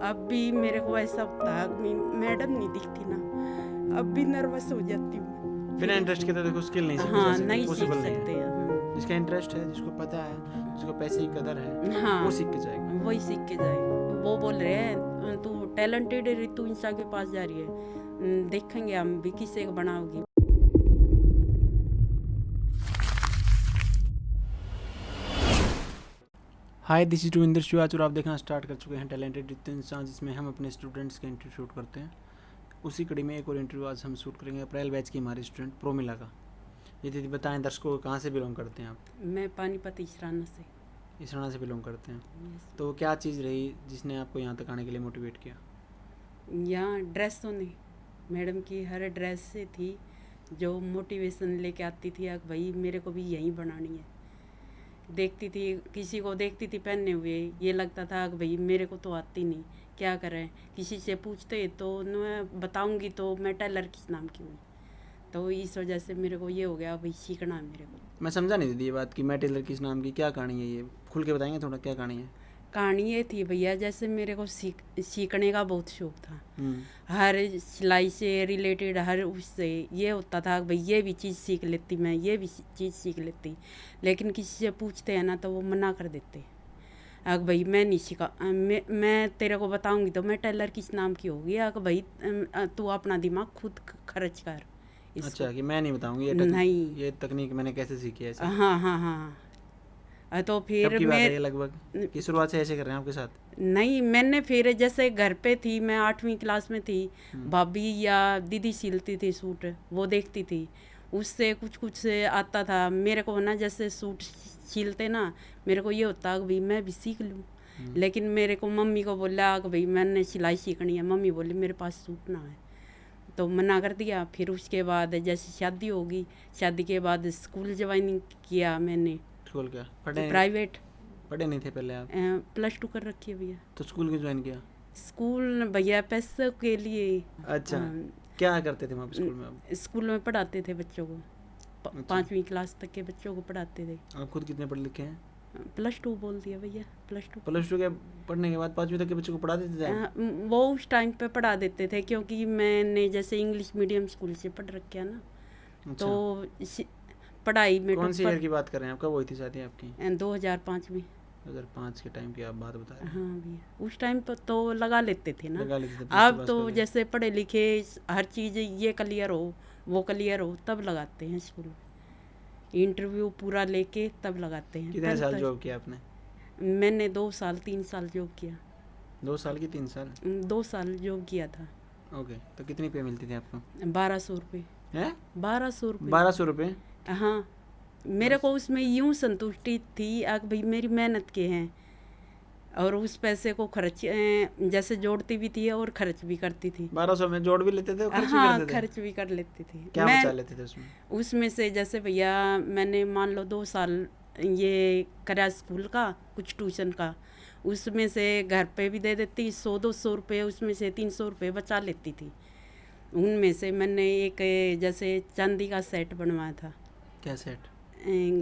अब भी मेरे को ऐसा होता है, मैडम नहीं दिखती ना, अब भी नर्वस हो जाती हूँ। बिना इंटरेस्ट के तो देखो स्किल नहीं सीखी जा हाँ, सकती, नहीं सीख पॉसिबल नहीं सकते है। हैं। जिसका इंटरेस्ट है, जिसको पता है, जिसको पैसे की कदर है, हाँ, वो सीख के जाएगा। वही सीख के जाए। वो बोल रहे हैं तू टैलेंटेड है, तू इंसान के पास जा रही है, देखेंगे हम भी किसे बनाओगी। हाय, दिस इज टूविंदर शिवाच और आप देखना स्टार्ट कर चुके हैं टैलेंटेड इंसान, जिसमें हम अपने स्टूडेंट्स के इंटरव्यू शूट करते हैं। उसी कड़ी में एक और इंटरव्यू आज हम शूट करेंगे अप्रैल बैच की हमारी स्टूडेंट प्रोमिला का। ये दीदी बताएं दर्शकों को, कहाँ से बिलोंग करते हैं आप? मैं पानीपत इसराना से। इसराना से बिलोंग करते हैं। Yes। तो क्या चीज़ रही जिसने आपको यहाँ तक आने के लिए मोटिवेट किया? यहाँ ड्रेस तो नहीं, मैडम की हर ड्रेस से थी जो मोटिवेशन लेके आती थी, अब भाई मेरे को भी यही बनानी है। देखती थी, किसी को देखती थी पहने हुए, ये लगता था कि भाई मेरे को तो आती नहीं, क्या करें। किसी से पूछते तो मैं बताऊंगी तो मैं टेलर किस नाम की हूँ, तो इस वजह से मेरे को ये हो गया भाई सीखना है मेरे को। मैं समझा नहीं दीदी ये बात कि मैं टेलर किस नाम की, क्या कहानी है ये? खुल के बताएंगे थोड़ा, क्या कहानी है? कहानी ये थी भैया, जैसे मेरे को सीखने का बहुत शौक था, हर सिलाई से रिलेटेड, हर उससे ये होता था भाई ये भी चीज़ सीख लेती, मैं ये भी चीज़ सीख लेती, लेकिन किसी से पूछते हैं ना तो वो मना कर देते। अग भाई मैं नहीं सीखा, मैं तेरे को बताऊंगी तो मैं टेलर किस नाम की होगी, अग भाई तू अपना दिमाग खुद खर्च कर इसको। अच्छा, कि मैं नहीं बताऊंगी ये नहीं, ये तकनीक मैंने कैसे सीखी है ऐसे? हाँ हाँ हाँ। तो कब फिर की बात है मैं ये लगभग, कि शुरुआत से ऐसे कर रहे हैं आपके साथ? नहीं, मैंने फिर जैसे घर पे थी, मैं 8वीं क्लास में थी, भाभी या दीदी सिलती थी सूट, वो देखती थी, उससे कुछ कुछ आता था मेरे को ना। जैसे सूट सिलते ना, मेरे को ये होता कि भाई मैं भी सीख लूँ, लेकिन मेरे को मम्मी को बोला कि भाई मैंने सिलाई सीखनी है, मम्मी बोली मेरे पास सूट ना है, तो मना कर दिया। फिर उसके बाद जैसे शादी होगी, शादी के बाद स्कूल ज्वाइन किया मैंने। स्कूल क्या पढ़े? प्राइवेट। पढ़े नहीं थे पहले आप? +2 कर रखी है भैया। तो स्कूल क्यों ज्वाइन किया? स्कूल भैया पैसों के लिए। अच्छा, क्या करते थे वहाँ पे स्कूल में आप? स्कूल में पढ़ाते थे बच्चों को, अच्छा। 5वीं क्लास तक के बच्चों को पढ़ाते थे। आप खुद कितने पढ़े लिखे हैं? +2 बोल दिया भैया, +2। प्लस टू के पढ़ने के बाद 5वीं तक के बच्चों को पढ़ा देते थे आप? वो उस टाइम पे पढ़ा देते थे, क्योंकि मैंने जैसे इंग्लिश मीडियम स्कूल से पढ़ रखा ना, अच्छा। तो पढ़ाई में कौन सी ईयर की बात कर रहे हैं आप? कब हुई थी शादी आपकी? 2005 में। 2005 के टाइम की आप बात बता रहे हैं? हाँ भैया, उस टाइम पर तो लगा लेते थे ना। लगा लेते थे, अब तो जैसे पढ़े लिखे हर चीज़ ये क्लियर हो, वो क्लियर हो, तब लगाते हैं स्कूल, इंटरव्यू पूरा लेके तब लगाते हैं। कितने साल जॉब किया आपने? मैंने 2 साल 3 साल जॉब किया। 2 साल की 3 साल? 2 साल जॉब किया था। ओके, तो कितनी पे मिलती थी आपको? 1200 रुपये। हैं? 1200 रुपये। 1200 रुपये? हाँ, मेरे को उसमें यूँ संतुष्टि थी कि भाई मेरी मेहनत के हैं, और उस पैसे को खर्च जैसे जोड़ती भी थी और खर्च भी करती थी। 1200 में जोड़ भी लेते थे और खर्च भी हाँ, करते थे? खर्च भी कर लेती थी। क्या मैं बचा लेते थे उसमें? उसमें से भैया मैंने मान लो 2 साल ये करा स्कूल का, कुछ ट्यूशन का, उसमें से घर पे भी दे देती 100-200 रुपये, उसमें से 300 रुपये बचा लेती थी। उनमें से मैंने एक जैसे चांदी का सेट बनवाया था। क्या सेट?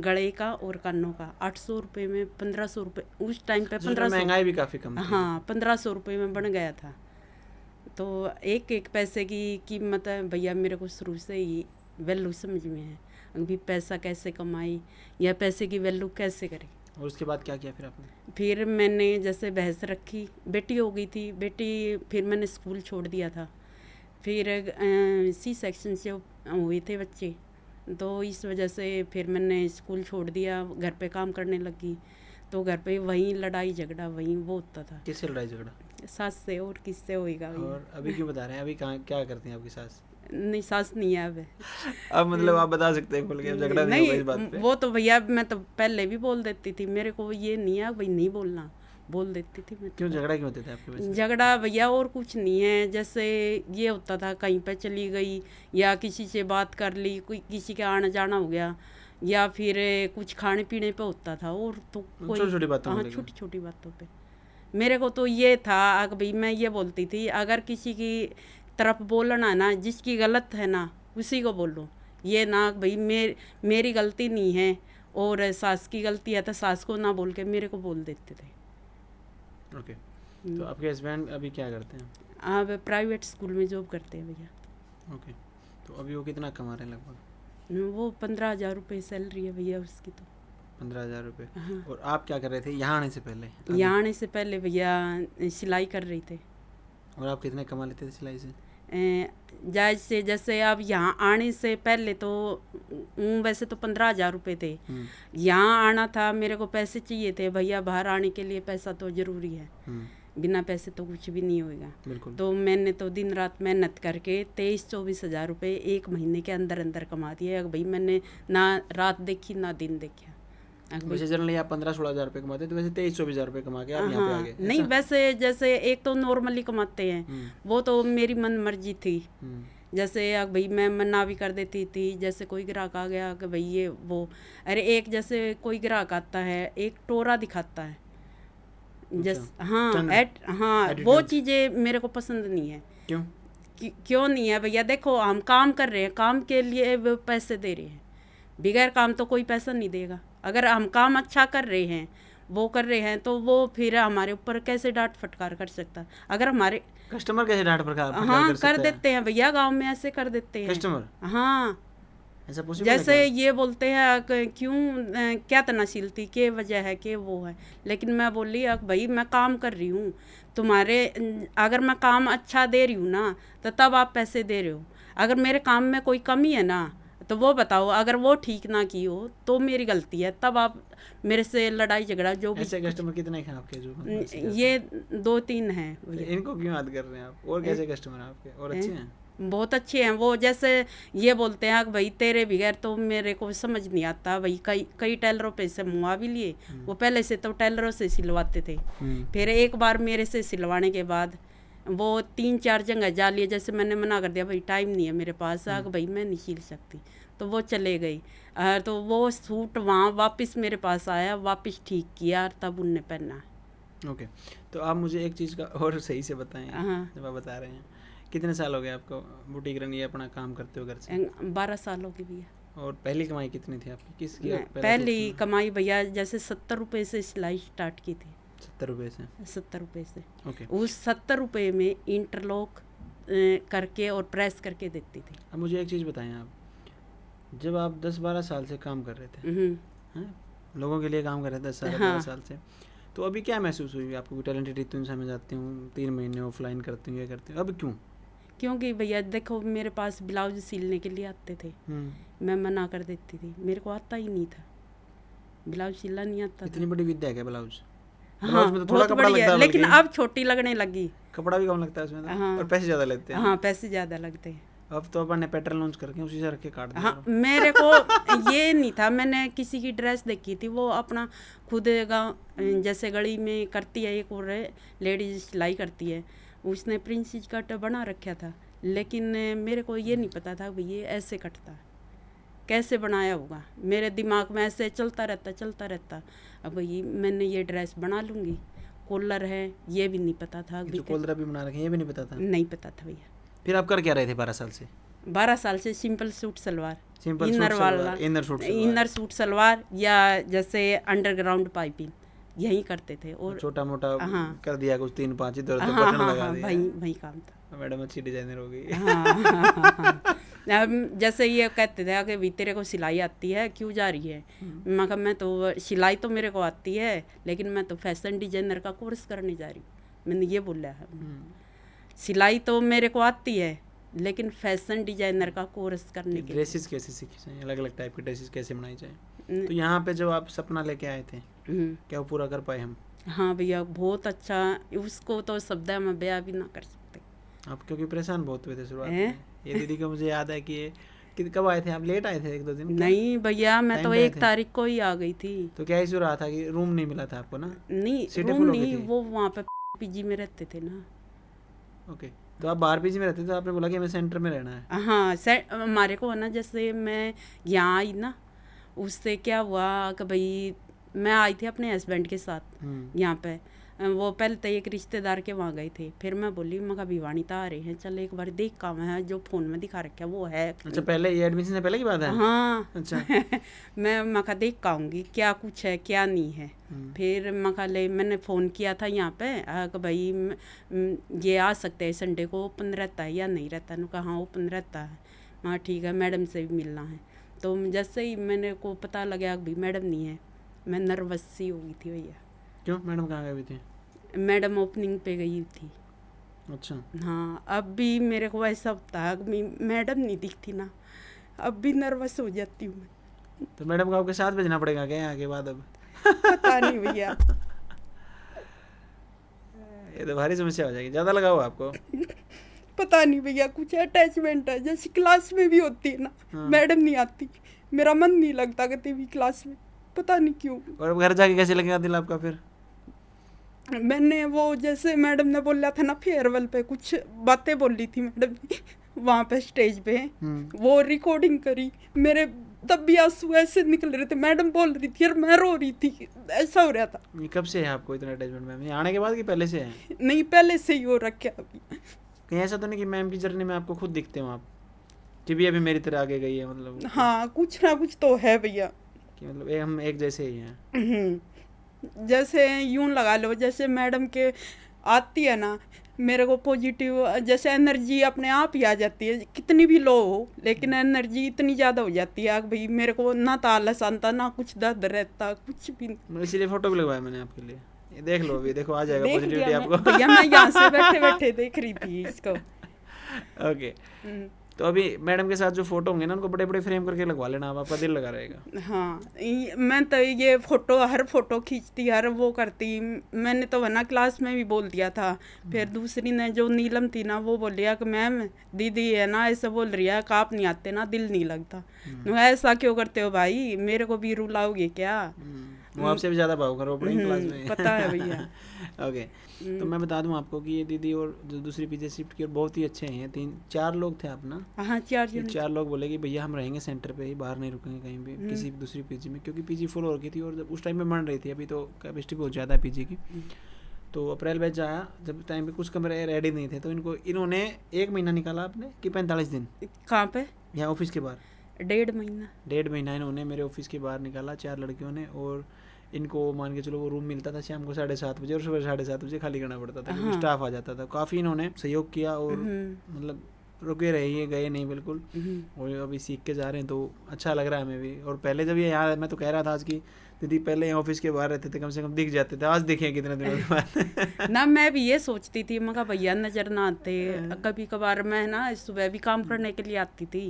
गले का और कानों का, 800 रुपये में 1500 रुपये उस टाइम पे। 1500, महंगाई भी काफ़ी कम थी। हाँ, 1500 रुपये में बन गया था। तो एक एक पैसे की कीमत है भैया, मेरे को शुरू से ही वैल्यू समझ में है, अभी पैसा कैसे कमाई या पैसे की वैल्यू कैसे करें। और उसके बाद क्या किया फिर आपने? फिर मैंने जैसे बहस रखी, बेटी हो गई थी, फिर मैंने स्कूल छोड़ दिया था। फिर सी सेक्शन से हुए थे बच्चे, तो इस वजह से फिर मैंने स्कूल छोड़ दिया, घर पे काम करने लगी, तो घर पे वहीं लड़ाई झगड़ा वहीं वो होता था। किससे लड़ाई झगड़ा? सास से, और किससे होएगा। और अभी क्यों बता रहे हैं? अभी कहाँ क्या करती हैं आपकी सास? नहीं, सास नहीं है अब मतलब आप बता सकते हैं खुल के, झगड़ा नहीं होगा इस बात पे? वो तो भैया मैं तो पहले भी बोल देती थी, मेरे को ये नहीं है भाई नहीं बोलना, बोल देती थी मैं। क्यों झगड़ा क्यों होते थे आपके वजह से? झगड़ा भैया और कुछ नहीं है, जैसे ये होता था कहीं पे चली गई या किसी से बात कर ली, कोई किसी का आना जाना हो गया, या फिर कुछ खाने पीने पे होता था, और तो कोई छोटी छोटी बातों हाँ, को लेकर? छोटी छोटी बातों पे मेरे को तो ये था कि भाई मैं ये बोलती थी, अगर किसी की तरफ बोलना ना, जिसकी गलत है ना उसी को बोलो, ये ना भाई मेरी गलती नहीं है और सास की गलती है तो सास को ना बोल के मेरे को बोल देते थे। ओके। तो आपके हस्बैंड अभी क्या करते हैं? अब प्राइवेट स्कूल में जॉब करते हैं भैया। ओके, तो अभी वो कितना कमा रहे हैं लगभग? वो 15,000 रुपये सैलरी है भैया उसकी तो। 15,000 रुपये। हाँ। और आप क्या कर रहे थे यहाँ आने से पहले? अभी? यहाँ आने से पहले भैया सिलाई कर रही थे। और आप कितने कमा लेते थे सिलाई से? जैसे जैसे अब यहाँ आने से पहले तो वैसे तो 15,000 रुपये थे। यहाँ आना था, मेरे को पैसे चाहिए थे भैया, बाहर आने के लिए पैसा तो ज़रूरी है, बिना पैसे तो कुछ भी नहीं होएगा। बिल्कुल। तो मैंने तो दिन रात मेहनत करके 23-24 हज़ार रुपये एक महीने के अंदर अंदर कमा दिए। भाई मैंने ना रात देखी ना दिन देखा। वैसे जनरली आप 15-16 हज़ार रुपये कमाते, तो वैसे 23-24 हज़ार रुपये कमा के आप यहाँ पे आ गए? नहीं, वैसे जैसे एक तो नॉर्मली कमाते हैं, वो तो मेरी मन मर्जी थी। जैसे भाई मैं मना भी कर देती थी, जैसे कोई ग्राहक आ गया कि भाई ये वो, अरे एक जैसे कोई ग्राहक आता है एक टोरा दिखाता है, जैसे हाँ वो चीज़ें मेरे को पसंद नहीं है। क्यों नहीं है भैया? देखो हम काम कर रहे हैं, काम के लिए वो पैसे दे रहे हैं, बगैर काम तो कोई पैसा नहीं देगा। अगर हम काम अच्छा कर रहे हैं, वो कर रहे हैं, तो वो फिर हमारे ऊपर कैसे डांट फटकार कर सकता? अगर हमारे कस्टमर कैसे डांट फटकार हाँ कर देते हैं भैया, गांव में ऐसे कर देते हैं कस्टमर। हाँ, ऐसा जैसे ये बोलते हैं क्यों, क्या तनाशीलती के वजह है कि वो है। लेकिन मैं बोली भाई मैं काम कर रही हूँ तुम्हारे, अगर मैं काम अच्छा दे रही हूँ ना तो तब आप पैसे दे रहे हो। अगर मेरे काम में कोई कमी है ना तो वो बताओ, अगर वो ठीक ना की हो तो मेरी गलती है, तब आप मेरे से लड़ाई झगड़ा जो भी। ऐसे कस्टमर कितने हैं आपके जो? ये 2-3 हैं। इनको क्यों याद कर रहे हैं आप? और कैसे कस्टमर हैं आपके? और अच्छे हैं? बहुत अच्छे हैं वो। जैसे ये बोलते हैं भाई तेरे बगैर तो मेरे को समझ नहीं आता भाई। कई टेलरों पे से मुआ भी लिए, वो पहले से तो टेलरों से सिलवाते थे, फिर एक बार मेरे से सिलवाने के बाद वो 3-4 जगह जा लिए। जैसे मैंने मना कर दिया भाई टाइम नहीं है मेरे पास, भाई मैं नहीं सिल सकती, तो वो चले गई। तो वो सूट वहाँ वापस मेरे पास आया, वापस ठीक किया, तब उनने पहना। ओके, तो आप मुझे एक चीज़ का और सही से बताएं। जब आप बता रहे हैं, कितने साल हो गए आपको बुटीक रन, ये अपना काम करते हो घर से? 12 साल हो गए भैया। और पहली कमाई कितनी थी आपकी? किसकी पहली कमाई भैया जैसे 70 रुपये से सिलाई स्टार्ट की थी। 70 रुपये से? 70 रुपये से। ओके। उस 70 रुपये में इंटरलॉक करके और प्रेस करके देती थी। अब मुझे एक चीज़ बताएं, आप जब आप 10-12 साल से काम कर रहे थे, लोगों के लिए काम कर रहे थे 10-12 साल से, तो अभी क्या महसूस हुई आपको? टैलेंटेड इतनी समझ आती हूँ, 3 महीने ऑफलाइन करती हूँ, ये करती हूँ, अब क्यों? क्योंकि भैया देखो मेरे पास ब्लाउज सिलने के लिए आते थे, मैं मना कर देती थी, मेरे को आता ही नहीं था, ब्लाउज सिलना नहीं आता। इतनी बड़ी विद्या है क्या ब्लाउज? हाँ में तो थोड़ा कपड़ा लगता है, लेकिन अब छोटी लगने लगी। कपड़ा भी कम लगता है उसमें तो। हाँ, और पैसे ज़्यादा लगते हैं। हाँ पैसे ज़्यादा लगते हैं। अब तो अपन ने पैटर्न लॉन्च करके उसी से रख के काट दिया। हाँ, मेरे को ये नहीं था, मैंने किसी की ड्रेस देखी थी, वो अपना खुद जैसे गली में करती है, एक और लेडीज सिलाई करती है, उसने प्रिंसेस कट बना रखा था, लेकिन मेरे को ये नहीं पता था भाई ये ऐसे कटता है, कैसे बनाया होगा। मेरे दिमाग में ऐसे चलता रहता। अब भाई मैंने ये ड्रेस बना लूँगी, कॉलर है ये भी नहीं पता था। कॉलर भी बना रखे ये भी नहीं पता था? नहीं पता था भैया। फिर आप कर क्या रहे थे 12 साल से? 12 साल से simple suit salwar, inner suit salwar या जैसे अंडरग्राउंड पाइपिंग यही करते थे। और छोटा मोटा कर दिया कुछ 3-5 इधर उधर बटन लगा दिया। वही काम था। मैडम अच्छी डिजाइनर हो गई। जैसे ये कहते थे कि भी तेरे को सिलाई आती है, क्यों जा रही है? मैं कहा मैं तो सिलाई तो मेरे को आती है, लेकिन मैं तो फैशन डिजाइनर का कोर्स करने जा रही हूँ, मैंने ये बोला है। सिलाई तो मेरे को आती है, लेकिन फैशन डिजाइनर का कोर्स करने के। ड्रेसेस कैसे सीखी चाहिए, अलग अलग टाइप की ड्रेसेस कैसे बनाई जाए, तो यहाँ पे जो आप सपना लेके आए थे क्या वो पूरा कर पाए हम? हाँ भैया बहुत अच्छा, उसको तो शब्द में बयां भी ना कर सकते आप, क्योंकि परेशान बहुत हुए थे शुरुआत में। ये दीदी को मुझे याद है कि कब आए थे आप? लेट आए थे 1-2 दिन? नहीं भैया मैं तो 1 तारीख को ही आ गई थी। तो क्या इशू रहा था कि रूम नहीं मिला था आपको ना? नहीं रूम नहीं, वो वहाँ पे पीजी में रहते थे ना। ओके, तो आप बाहर पीजी में रहते थे, आपने बोला कि हमें सेंटर में रहना है। हाँ हमारे को ना, जैसे मैं यहाँ आई ना, उससे क्या हुआ कि भाई मैं आई थी अपने हस्बैंड के साथ यहाँ पे, वो पहले तो एक रिश्तेदार के वहाँ गए थे, फिर मैं बोली मैं कहा भिवानी तो आ रहे हैं, चल एक बार देख काम है जो फोन में दिखा रखा है वो है। अच्छा, पहले ये एडमिशन से पहले की बात है? हाँ। अच्छा। मैं कहा देख के आऊँगी क्या कुछ है क्या नहीं है। फिर मैं कहा ले मैंने फ़ोन किया था यहाँ पे कि भाई ये आ सकते हैं संडे को, ओपन रहता है या नहीं रहता? उन्होंने कहा हाँ ओपन रहता है। हाँ ठीक है, मैडम से भी मिलना है। तो जैसे ही मैंने को पता लगा कि भाई मैडम नहीं है, मैं नर्वस सी हो गई थी भैया। क्यों, मैडम कहाँ गई हुई थी? मैडम ओपनिंग पे गई थी। अच्छा। हाँ, अब भी मेरे को ऐसा होता है कि मैडम नहीं दिखती ना, अब भी नर्वस हो जाती हूँ मैं। तो मैडम को आपके साथ भेजना पड़ेगा क्या यहाँ के बाद अब? पता नहीं भैया। ये तो भारी समस्या हो जाएगी, ज़्यादा लगाओ आपको। पता नहीं भैया, कुछ अटैचमेंट है, जैसे क्लास में भी होती है ना। हाँ। मैडम नहीं आती, मेरा मन नहीं लगता कभी भी क्लास में, पता नहीं क्यों। और अब घर जाके कैसे लगेगा दिल आपका फिर? मैंने वो जैसे मैडम ने बोला था ना फेयरवेल पे कुछ बातें बोल रही थी मैडम वहाँ पे स्टेज पे, वो रिकॉर्डिंग करी, मेरे तब भी आंसू ऐसे निकल रहे थे। मैडम बोल रही थी और मैं रो रही थी, ऐसा हो रहा था। ये कब से है आपको इतना अटैचमेंट मैम? ये आने के बाद कि पहले से है? नहीं, पहले से ही हो रखा है अभी। कहीं ऐसा तो नहीं कि मैम की जर्नी में आपको खुद दिखते हो आप कि भी अभी मेरी तरह आगे गई है, मतलब? हाँ, कुछ ना कुछ तो है भैया कि मतलब हम एक जैसे ही हैं। जैसे यूं लगा लो, जैसे मैडम के आती है ना मेरे को पॉजिटिव, जैसे एनर्जी अपने आप ही आ जाती है, कितनी भी लो हो लेकिन एनर्जी इतनी ज़्यादा हो जाती है कि भाई मेरे को ना तो आलस आता ना कुछ दर्द रहता, कुछ भी नहीं। इसीलिए फोटो भी लगवाया मैंने आपके लिए, ये देख लो, अभी देखो आ जाएगा पॉजिटिविटी आपको। भैया मैं यहाँ से बैठे बैठे देख रही थी इसको। ओके, तो अभी मैडम के साथ जो फोटो होंगे ना उनको बड़े बड़े फ्रेम करके लगवा लेना, आपका दिल लगा रहेगा। हाँ, मैं तो ये फोटो हर फोटो खींचती, हर वो करती। मैंने तो वरना क्लास में भी बोल दिया था। फिर दूसरी ने जो नीलम थी ना वो बोलिया कि मैम दीदी है ना ऐसा बोल रही है कि आप नहीं आते ना दिल नहीं लगता। ऐसा क्यों करते हो भाई, मेरे को भी रुलाओगे क्या? वो आपसे भी ज़्यादा भाव करो अपनी क्लास में। पता है भैया। ओके, तो मैं बता दूं आपको कि ये दीदी और जो दूसरी पीजी शिफ्ट की और बहुत ही अच्छे हैं। 3-4 लोग थे आप ना? हाँ, 4 लोग बोले कि भैया हम रहेंगे सेंटर पे ही, बाहर नहीं रुकेंगे कहीं भी किसी दूसरी पीजी में, क्योंकि पीजी फुल हो रखी थी और जब उस टाइम में बन रही थी, अभी तो कैपेसिटी बहुत ज़्यादा है पीजी की। तो अप्रैल बैच आया जब टाइम पे कुछ कमरे रेडी नहीं थे, तो इन्होंने 1 महीना निकाला आपने कि 45 दिन? कहाँ पे? यहाँ ऑफिस के बाहर 1.5 महीना इन्होंने मेरे ऑफिस के बाहर निकाला, 4 लड़कियों ने। और इनको मान के चलो वो रूम मिलता था शाम को 7:30 बजे और सुबह 7:30 बजे खाली करना पड़ता था, क्योंकि स्टाफ आ जाता था। काफ़ी इन्होंने सहयोग किया और मतलब रुके रहे, ये गए नहीं बिल्कुल। और अभी सीख के जा रहे हैं तो अच्छा लग रहा है हमें भी। और पहले जब ये यहाँ, मैं तो कह रहा था आज की दीदी पहले यहाँ ऑफिस के बाहर रहते थे, कम से कम दिख जाते थे, आज दिखे कितने दिनों के बाद। ना मैं भी ये सोचती थी, मैं कहा भैया नजर ना आते। कभी कभार मैं ना सुबह भी काम करने के लिए आती थी,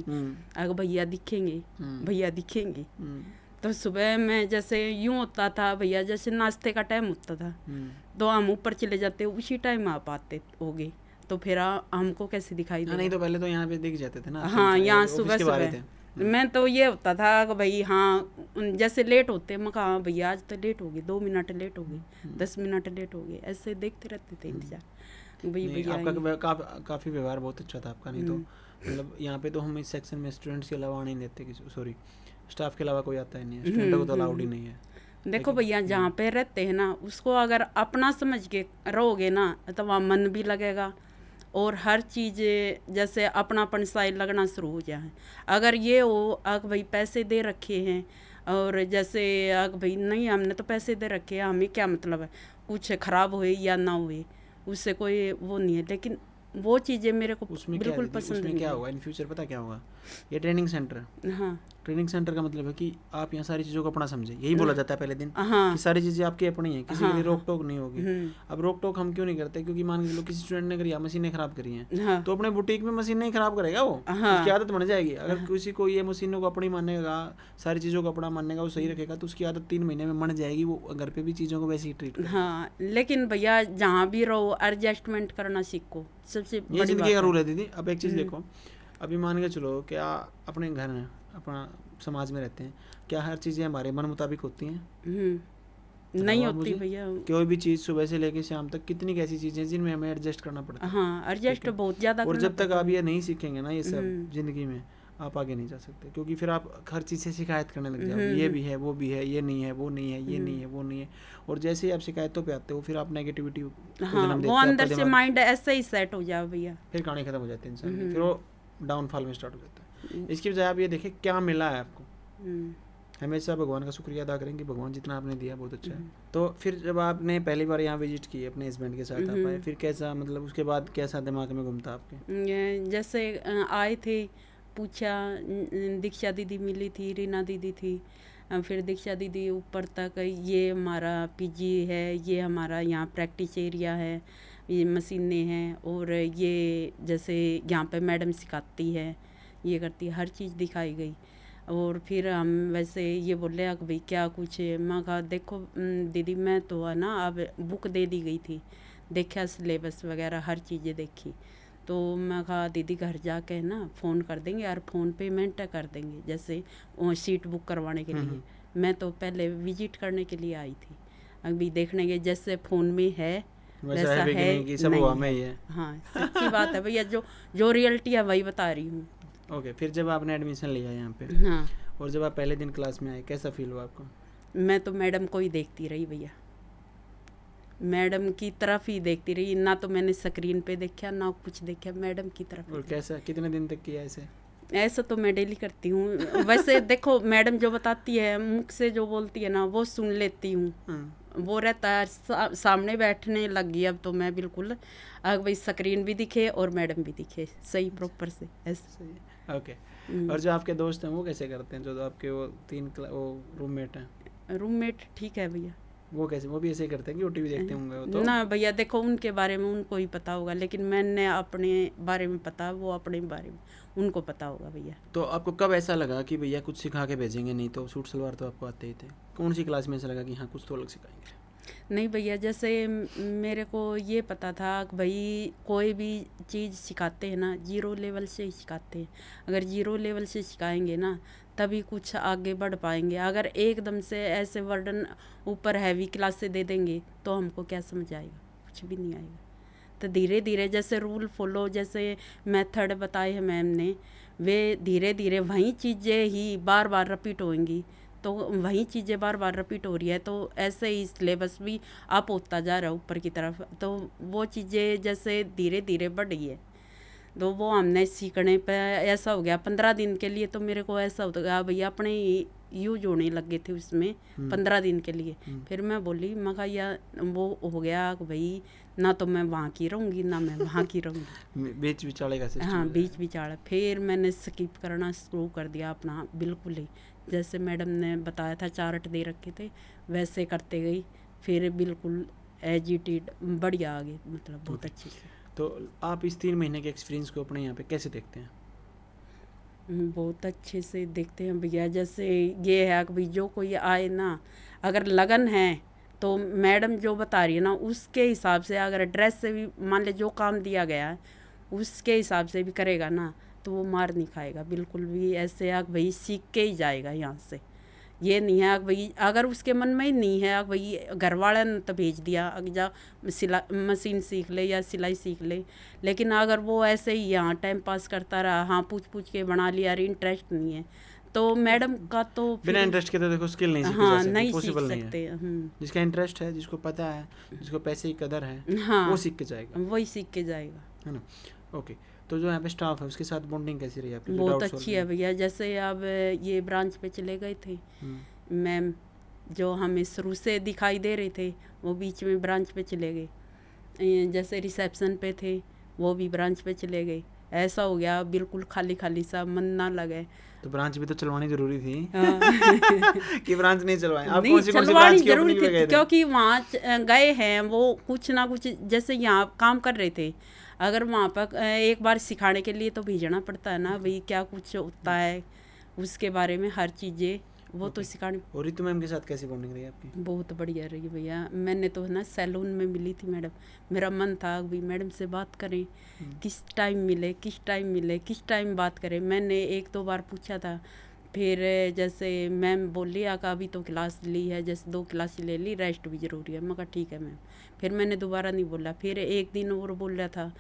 अगर भैया दिखेंगे भैया दिखेंगे। तो सुबह में जैसे यूं होता था भैया, जैसे नाश्ते का टाइम होता था तो हम ऊपर चले जाते, उसी टाइम आप आते होगे, तो फिर हमको कैसे दिखाई दे? नहीं तो पहले तो यहाँ पे दिख जाते थे ना। हाँ, यहाँ सुबह सुबह मैं तो ये होता था कि भाई हाँ जैसे लेट होते, मैं कहा भैया आज तो लेट हो गए, 2 मिनट लेट हो गए, 10 मिनट लेट हो गए, ऐसे देखते रहते थे इंतजार। भैया आपका काफ़ी व्यवहार बहुत अच्छा था आपका। नहीं तो मतलब यहाँ पे तो हम इस सेक्शन में स्टूडेंट्स के अलावा आने नहीं देते, सॉरी स्टाफ के अलावा कोई आता ही नहीं है, स्टूडेंटों को तो अलाउड ही नहीं है। देखो भैया जहाँ पे रहते हैं ना उसको अगर अपना समझ के रहोगे ना तो वहाँ मन भी लगेगा और हर चीज़ जैसे अपनापन साइड लगना शुरू हो जाए। अगर ये हो अगर भाई पैसे दे रखे हैं और जैसे अगर भाई नहीं हमने तो पैसे दे रखे हैं, हमें क्या मतलब है कुछ ख़राब हुए या ना हुए, उससे कोई वो नहीं है। लेकिन वो चीज़ें मेरे को बिल्कुल पसंद नहीं। क्या होगा इन फ्यूचर पता क्या होगा? ये ट्रेनिंग सेंटर है। हाँ, ट्रेनिंग सेंटर का मतलब है कि आप यहाँ सारी चीज़ों को अपना समझे, यही बोला जाता है पहले दिन। हाँ, कि सारी चीज़ें आपकी अपनी हैं, किसी के लिए रोक टोक नहीं होगी। अब रोक टोक हम क्यों नहीं करते? क्योंकि मान के चलो किसी स्टूडेंट ने करी मशीनें खराब करी हैं, तो अपने बुटीक में मशीन नहीं खराब करेगा वो, उसकी आदत बन जाएगी। अगर किसी को ये मशीनों को अपनी मानेगा, सारी चीज़ों को अपना मानेगा, वो सही रखेगा, तो उसकी आदत 3 महीने में बन जाएगी, वो घर पे भी चीज़ों को वैसे ही ट्रीट करेगा। हाँ, लेकिन भैया जहाँ भी रहो एडजस्टमेंट करना सीखो, सबसे ये जिंदगी का रूल है दीदी। अब एक चीज़ देखो, अभी मान के चलो क्या अपने घर में अपना समाज में रहते हैं, क्या हर चीज़ें हमारे मन मुताबिक होती हैं? नहीं होती भैया। कोई भी चीज़ सुबह से लेकर शाम तक कितनी कैसी चीज़ें हैं जिनमें हमें एडजस्ट करना पड़ता है। हाँ, एडजस्ट बहुत ज़्यादा। और जब तक आप ये नहीं सीखेंगे ना ये सब जिंदगी में, आप आगे नहीं जा सकते, क्योंकि फिर आप हर चीज़ से शिकायत करने लग जाओगे, ये भी है, वो भी है, ये नहीं है, वो नहीं है, ये नहीं है, वो नहीं है, और जैसे ही आप शिकायतों पे आते हो फिर आप नेगेटिविटी को हाँ, जन्म देते वो हो, आपका अंदर से दिमाग माइंड ऐसे ही सेट हो जाए भैया। फिर कहानी खत्म हो जाती है इंसान की, फिर वो डाउनफॉल में स्टार्ट हो जाता है। इसकी बजाय आप ये देखें क्या मिला है आपको, हमेशा भगवान का शुक्रिया अदा करेंगे, भगवान जितना आपने दिया बहुत अच्छा है। तो फिर जब आपने पहली बार यहाँ विजिट की अपने हस्बैंड के साथ आप आए, फिर कैसा, मतलब उसके बाद कैसा दिमाग में घूमता आपके? जैसे आए थे, पूछा, दीक्षा दीदी मिली थी, रीना दीदी थी, फिर दीक्षा दीदी ऊपर तक, ये हमारा पीजी है, ये हमारा यहाँ प्रैक्टिस एरिया है, ये मशीनें हैं, और ये जैसे यहाँ पे मैडम सिखाती है, ये करती है, हर चीज़ दिखाई गई। और फिर हम वैसे ये बोले कि भाई क्या कुछ है, मैं कहा देखो दीदी मैं तो है ना, अब बुक दे दी गई थी, देखा सिलेबस वगैरह हर चीज़ें देखी, तो मैं कहा दीदी घर जाके ना फ़ोन कर देंगे और फ़ोन पेमेंट कर देंगे, जैसे सीट बुक करवाने के लिए। मैं तो पहले विजिट करने के लिए आई थी, अभी देखने के जैसे फ़ोन में है वैसा है कि सब हुआ में ही है। हाँ सच्ची बात है भैया, जो रियलिटी है वही बता रही हूँ। ओके, फिर जब आपने एडमिशन लिया यहाँ पे, हाँ, और जब आप पहले दिन क्लास में आए, कैसा फील हुआ आपको? मैं तो मैडम को ही देखती रही भैया, मैडम की तरफ ही देखती रही, ना तो मैंने स्क्रीन पे देखा ना कुछ देखा, मैडम की तरफ। और कैसा, कितने दिन तक किया ऐसे? ऐसा तो मैं डेली करती हूँ वैसे देखो, मैडम जो बताती है मुख से जो बोलती है ना वो सुन लेती हूँ, वो रहता है सामने बैठने लग गई अब तो मैं बिल्कुल, अगर भाई स्क्रीन भी दिखे और मैडम भी दिखे सही प्रॉपर से ऐसे। सही, ओके। और जो आपके दोस्त हैं वो कैसे करते हैं, जो आपके वो वो रूममेट हैं? रूममेट ठीक है भैया, वो कैसे, वो भी ऐसे ही करते हैं कि ओटीवी देखते होंगे वो तो? ना भैया देखो, उनके बारे में उनको ही पता होगा, लेकिन मैंने अपने बारे में पता, वो अपने बारे में उनको पता होगा भैया। तो आपको कब ऐसा लगा कि भैया कुछ सिखा के भेजेंगे, नहीं तो सूट सलवार तो आपको आते ही थे, कौन सी क्लास में ऐसा लगा कि हाँ कुछ तो अलग सिखाएंगे? नहीं भैया, जैसे मेरे को ये पता था कि भाई कोई भी चीज़ सिखाते हैं ना, जीरो लेवल से ही सिखाते हैं, अगर जीरो लेवल से सिखाएंगे ना तभी कुछ आगे बढ़ पाएंगे, अगर एकदम से ऐसे वर्डन ऊपर हैवी क्लास से दे देंगे तो हमको क्या समझ आएगा, कुछ भी नहीं आएगा। तो धीरे धीरे जैसे रूल फॉलो, जैसे मेथड बताए हैं मैम ने, वे धीरे धीरे वही चीज़ें ही बार बार रिपीट होंगी, तो वही चीज़ें बार बार रिपीट हो रही है, तो ऐसे ही सिलेबस भी अप होता जा रहा है ऊपर की तरफ, तो वो चीज़ें जैसे धीरे धीरे बढ़ रही है, तो वो हमने सीखने पे ऐसा हो गया 15 दिन के लिए, तो मेरे को ऐसा होता गया भैया अपने यूज होने लगे थे उसमें 15 दिन के लिए। फिर मैं बोली, मैं कहा यार वो हो गया कि भाई ना तो मैं वहाँ की रहूँगी ना मैं वहाँ की रहूँगी बीच बिचाले का सिस्टम। हाँ, बीच बिचाड़ा। फिर मैंने स्किप करना शुरू कर दिया अपना बिल्कुल ही, जैसे मैडम ने बताया था चार्ट दे रखे थे वैसे करते गई, फिर बिल्कुल एजिटेड बढ़िया आ गई, मतलब बहुत अच्छी से। तो आप इस 3 महीने के एक्सपीरियंस को अपने यहाँ पे कैसे देखते हैं? बहुत अच्छे से देखते हैं भैया, जैसे ये है कि भाई जो कोई आए ना, अगर लगन है तो मैडम जो बता रही है ना उसके हिसाब से, अगर ड्रेस से भी मान ले जो काम दिया गया है उसके हिसाब से भी करेगा ना तो वो मार नहीं खाएगा बिल्कुल भी, ऐसे आग भाई सीख के ही जाएगा यहाँ से। ये नहीं है भाई अगर उसके मन में ही नहीं है भाई घर वाले ने तो भेज दिया अगर जा मशीन सीख ले या सिलाई सीख ले, लेकिन अगर वो ऐसे ही यहाँ टाइम पास करता रहा, हाँ पूछ के बना लिया, अरे इंटरेस्ट नहीं है, तो मैडम का तो बिना इंटरेस्ट के तो देखो स्किल नहीं सीखी हाँ जा सकती, नहीं पॉसिबल सीख नहीं सकते। है। जिसका इंटरेस्ट है, जिसको पता है, जिसको पैसे की कदर है, हाँ वो सीख के जाएगा, वही सीख के जाएगा, है ना? ओके, तो जो यहाँ पे स्टाफ है उसके साथ बॉन्डिंग कैसी रही आपकी? बहुत अच्छी है भैया। जैसे अब ये ब्रांच पे चले गए थे मैम, जो हमें शुरू से दिखाई दे रहे थे वो बीच में ब्रांच पे चले गए, जैसे रिसेप्शन पे थे वो भी ब्रांच पे चले गए, ऐसा हो गया बिल्कुल खाली खाली सा, मन ना लगे। तो ब्रांच भी तो चलवानी जरूरी थी कि ब्रांच नहीं चलवाएं आप? नहीं, चलवानी जरूरी थी क्योंकि वहाँ गए हैं वो कुछ ना कुछ, जैसे यहाँ काम कर रहे थे, अगर वहाँ पर एक बार सिखाने के लिए तो भेजना पड़ता है ना भाई, क्या कुछ होता है उसके बारे में हर चीज़ें वो तो सिखानी। और रितु मैम के साथ कैसी बॉन्डिंग रही आपकी? बहुत बढ़िया रही भैया। मैंने तो ना सैलून में मिली थी मैडम, मेरा मन था भाई मैडम से बात करें, किस टाइम मिले किस टाइम बात करें। मैंने 1-2 बार पूछा था, फिर जैसे मैम बोली आका अभी तो क्लास ली है, जैसे 2 क्लास ले ली, रेस्ट भी ज़रूरी है। मैं कहा ठीक है मैम। फिर मैंने दोबारा नहीं बोला, फिर एक दिन और बोल रहा था,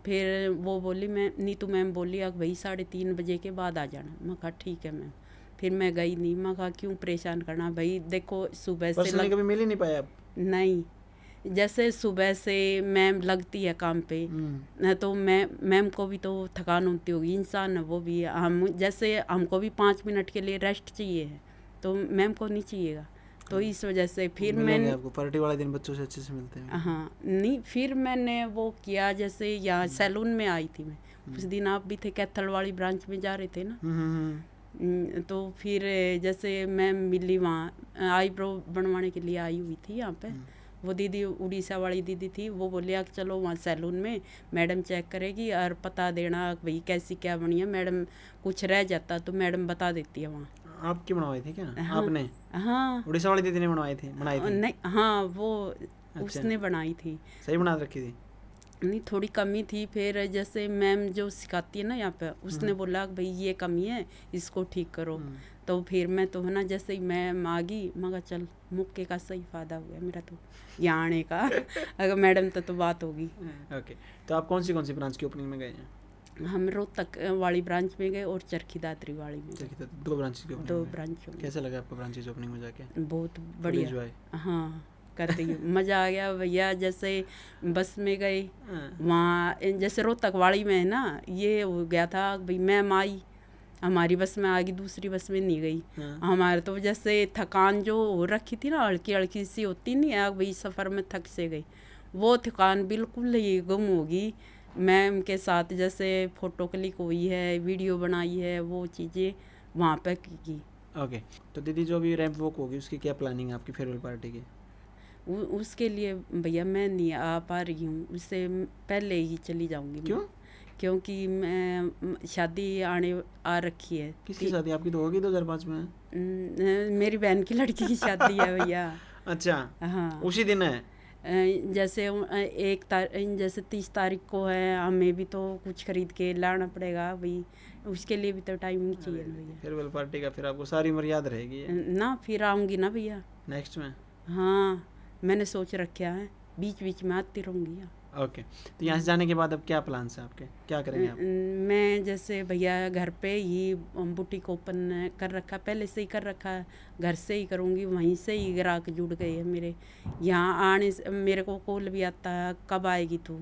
फिर वो बोली, मैं नीतू मैम बोली अब भाई 3:30 बजे के बाद आ जाना। मैं कहा ठीक है मैम। फिर मैं गई नहीं। मैं कहा क्यों परेशान करना भाई, देखो सुबह से पर्सनली कभी मिल ही नहीं पाया आप? नहीं, जैसे सुबह से मैम लगती है काम पे न, तो मैम को भी तो थकान होती होगी, इंसान है वो भी। हम जैसे हमको भी 5 मिनट के लिए रेस्ट चाहिए है, तो मैम को नहीं चाहिएगा। तो इस वजह से फिर मैंने आपको पार्टी वाले दिन बच्चों से अच्छे से मिलते हैं। हाँ नहीं, फिर मैंने वो किया, जैसे यहाँ सैलून में आई थी मैं उस दिन, आप भी थे, कैथल वाली ब्रांच में जा रहे थे ना। तो फिर जैसे मैं मिली वहाँ, आईब्रो बनवाने के लिए आई हुई थी यहाँ पे। वो दीदी उड़ीसा वाली दीदी थी, वो बोलिया कि चलो वहाँ सैलून में मैडम चेक करेगी और पता देना भाई कैसी क्या बनी है। मैडम कुछ रह जाता तो मैडम बता देती है वहाँ। आपकी बनवाई थी क्या? हाँ, आपने? हाँ, उड़ीसा वाली दीदी ने बनाई थी? नहीं, हाँ वो उसने बनाई थी। सही बना रखी थी? नहीं, थोड़ी कमी थी। फिर जैसे मैम जो सिखाती है ना यहाँ पे, उसने बोला कि भाई ये कमी है, इसको ठीक करो। तो फिर मैं तो है ना, जैसे ही मैम आ गई, मगर चल मौके का सही फ़ायदा हुआ मेरा तो यहाँ आने का। अगर मैडम तो बात होगी। ओके, तो आप कौन सी ब्रांच की ओपनिंग में गए हैं? हम रोहतक वाली ब्रांच में गए और चरखी दादरी वाली में गए। 2 ब्रांच की? 2 ब्रांचों में। कैसा लगा आपको ब्रांचेज ओपनिंग में जाके? बहुत बढ़िया। हाँ, करती हूँ, मज़ा आ गया भैया। जैसे बस में गए वहाँ, जैसे रोहतक वाली में है ना, ये हो गया था भाई मैम आई हमारी बस में आ गई, दूसरी बस में नहीं गई। हमारे तो जैसे थकान जो हो रखी थी ना, हल्की हल्की सी होती नहीं है भाई, सफ़र में थक से गई, वो थकान बिल्कुल ही गुम होगी। मैम के साथ जैसे फ़ोटो क्लिक हुई है, वीडियो बनाई है, वो चीज़ें वहाँ पे की। ओके, तो दीदी जो अभी रैंप वॉक होगी उसकी क्या प्लानिंग है आपकी फेयरवेल पार्टी की? उसके लिए भैया मैं नहीं आ पा रही हूँ, उससे पहले ही चली जाऊँगी। क्यों? क्योंकि मैं शादी आ रखी है। किसकी शादी? आपकी तो होगी 2005 में। मेरी बहन की लड़की की शादी है भैया। अच्छा, हाँ, उसी दिन है? जैसे 30 तारीख को है, हमें भी तो कुछ खरीद के लाना पड़ेगा भाई, उसके लिए भी तो टाइम चाहिए ना भैया। फेयरवेल पार्टी का फिर आपको सारी उम्र याद रहेगी ना, फिर आऊँगी ना भैया नेक्स्ट में। हाँ, मैंने सोच रखा है, बीच बीच में आती रहूँगी। ओके, तो यहाँ से जाने के बाद अब क्या प्लान्स हैं आपके, क्या करेंगे आप? मैं जैसे भैया घर पे ही बुटीक ओपन कर रखा, पहले से ही कर रखा है, घर से ही करूँगी, वहीं से ही ग्राहक जुड़ गए हैं मेरे। यहाँ आने से मेरे को कॉल भी आता है, कब आएगी तू,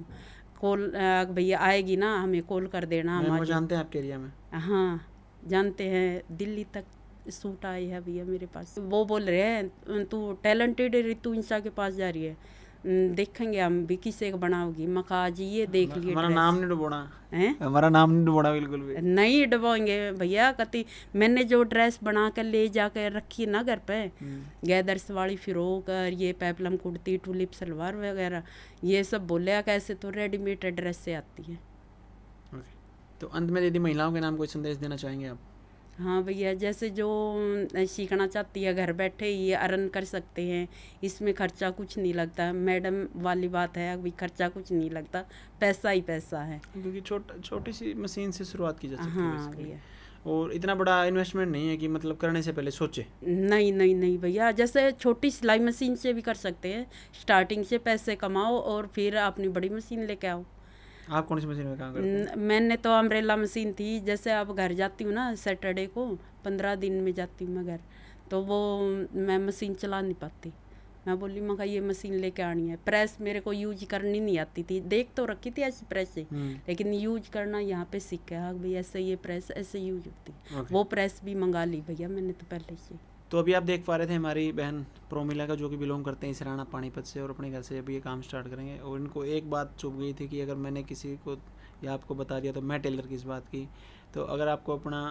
कॉल भैया आएगी ना हमें कॉल कर देना। हम जानते हैं आपके एरिया में? हाँ जानते हैं, दिल्ली तक सूट आई है भैया मेरे पास। वो बोल रहे हैं तू टैलेंटेड है, तू इंस्टा के पास जा रही है, देखेंगे हम भी किसे का बनाओगी। मका जी ये देख लिए, हमारा नाम नहीं डुबोना है, हमारा नाम नहीं डुबोना बिल्कुल भी नहीं डुबोएंगे भैया। कति मैंने जो ड्रेस बना कर ले जाकर रखी ना घर पे, गैदर्स वाली फिरोक और ये पेपलम कुर्ती, टूलिप सलवार वगैरह, ये सब बोले कैसे तो रेडीमेड ड्रेस से आती है। तो अंत में यदि महिलाओं के नाम कोई संदेश देना चाहेंगे आप? हाँ भैया, जैसे जो सीखना चाहती है घर बैठे ही अर्न कर सकते हैं, इसमें खर्चा कुछ नहीं लगता। मैडम वाली बात है, अभी खर्चा कुछ नहीं लगता, पैसा ही पैसा है, क्योंकि छोटी सी मशीन से शुरुआत की जा सकती है। हाँ भैया, और इतना बड़ा इन्वेस्टमेंट नहीं है कि मतलब करने से पहले सोचे। नहीं नहीं नहीं भैया, जैसे छोटी सिलाई मशीन से भी कर सकते हैं, स्टार्टिंग से पैसे कमाओ और फिर अपनी बड़ी मशीन लेके आओ। आप कौन सी मशीन में काम करते हैं? मैंने तो अम्ब्रेला मशीन थी, जैसे अब घर जाती हूँ ना सैटरडे को, 15 दिन में जाती हूँ मैं घर, तो वो मैं मशीन चला नहीं पाती। मैं बोली मैं ये मशीन लेके आनी है। प्रेस मेरे को यूज करनी नहीं आती थी, देख तो रखी थी ऐसी प्रेस से, लेकिन यूज करना यहाँ पे सीख गया भाई, ऐसे ये प्रेस ऐसे यूज होती। वो प्रेस भी मंगा ली भैया मैंने तो पहले से। तो अभी आप देख पा रहे थे हमारी बहन प्रोमिला का, जो कि बिलोंग करते हैं इसराना पानीपत से, और अपने घर से अभी ये काम स्टार्ट करेंगे। और इनको एक बात चुभ गई थी कि अगर मैंने किसी को या आपको बता दिया तो मैं टेलर की इस बात की, तो अगर आपको अपना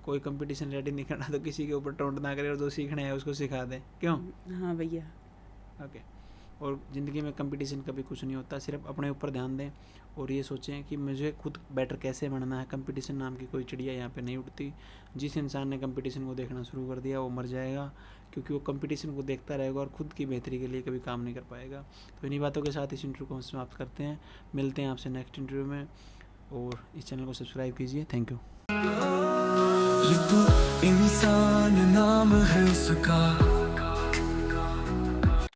कोई कंपटीशन रेडी नहीं करना तो किसी के ऊपर टोंट ना करे और जो सीखना है उसको सिखा दे। क्यों? हाँ भैया। ओके, और ज़िंदगी में कंपटीशन कभी कुछ नहीं होता, सिर्फ अपने ऊपर ध्यान दें और ये सोचें कि मुझे खुद बेटर कैसे बनना है। कंपटीशन नाम की कोई चिड़िया यहाँ पे नहीं उड़ती। जिस इंसान ने कंपटीशन को देखना शुरू कर दिया वो मर जाएगा, क्योंकि वो कंपटीशन को देखता रहेगा और ख़ुद की बेहतरी के लिए कभी काम नहीं कर पाएगा। तो इन्हीं बातों के साथ इस इंटरव्यू को हम समाप्त करते हैं। मिलते हैं आपसे नेक्स्ट इंटरव्यू में, और इस चैनल को सब्सक्राइब कीजिए। Thank you. इंसान नाम है उसका,